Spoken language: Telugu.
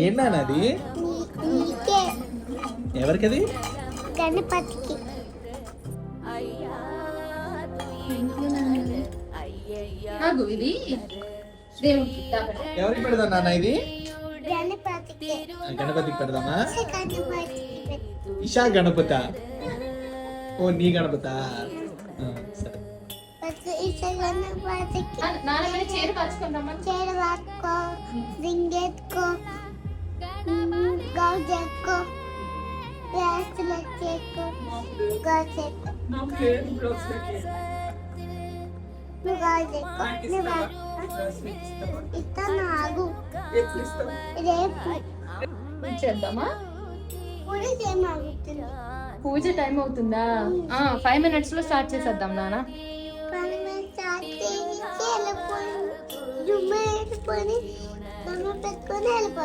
ఏంటన్నది? ఎవరికది? గణపతికి. ఇది దేవుడికి ఎవరికి పెడదాం నాన్న ఇది? గణపతికి. గణపతికి పెడదామా? గణపతికి. ఇషా గణపత. ఓ నీ గణపత. సరే. గణపతికి. నాన్న చీర పచ్చుకుంటామా? చీర పట్టుకో, రింగెత్తుకో, గౌజెత్తుకో, వేస్తులు చేసుకో, గౌజెత్తుకో. నువ్వు గౌజెత్తుకో. ఇస్తాను ఆగు. రేపు చేద్దామా? పూజ చేయమాగుతుంది. పూజ టైం అవుతుందా? 5 minutes లో స్టార్ట్ చేసేద్దాం నాన్న. వెళ్ళిపోయి పెట్టుకొని వెళ్ళిపోతుంది.